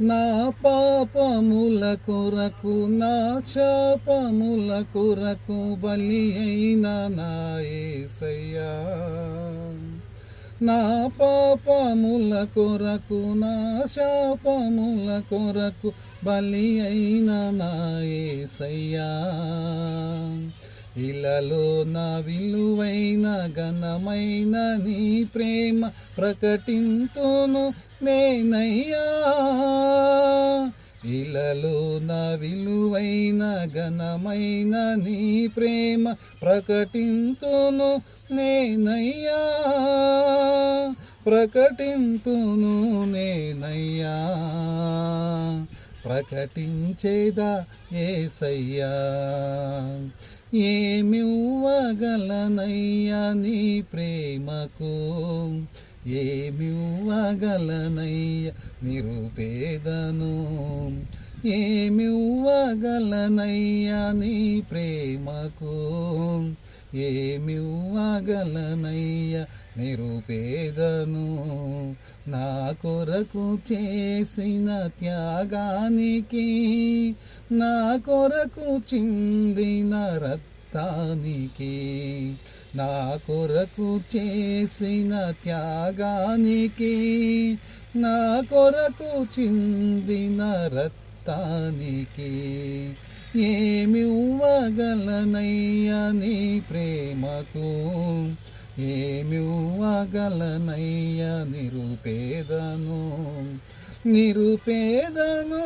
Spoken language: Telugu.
నా పాపముల కొరకు నా శాపముల కొరకు బలి అయిన నా యేసయ్యా, నా పాపముల కొరకు నా శాపముల కొరకు బలి అయిన నా యేసయ్యా, ఇలలో నా విలువైన ఘనమైన నీ ప్రేమ ప్రకటింతును నేనయ్యా, ఇలలో నా విలువైన ఘనమైన నీ ప్రేమ ప్రకటింతును నేనయ్యా, ప్రకటింతును నేనయ్యా, ప్రకటించేదా యేసయ్యా. ఏమివ్వగలనయ్యా నీ ప్రేమకు, ఏమివ్వగలనయ్యా నిరుపేదను, ఏమివ్వగలనయ్యా నీ ప్రేమకు, ఏమివ్వగలనయ్యా నిరుపేదను. నా కొరకు చేసిన త్యాగానికి, నా కొరకు చిందిన రక్తానికి, నా కొరకు చేసిన త్యాగానికి, నా కొరకు చిందిన రక్తానికి, ఏమివ్వగలనయ్యా నీ ప్రేమకు, ఏమివ్వగలనయ్యా నిరుపేదను, నిరుపేదను.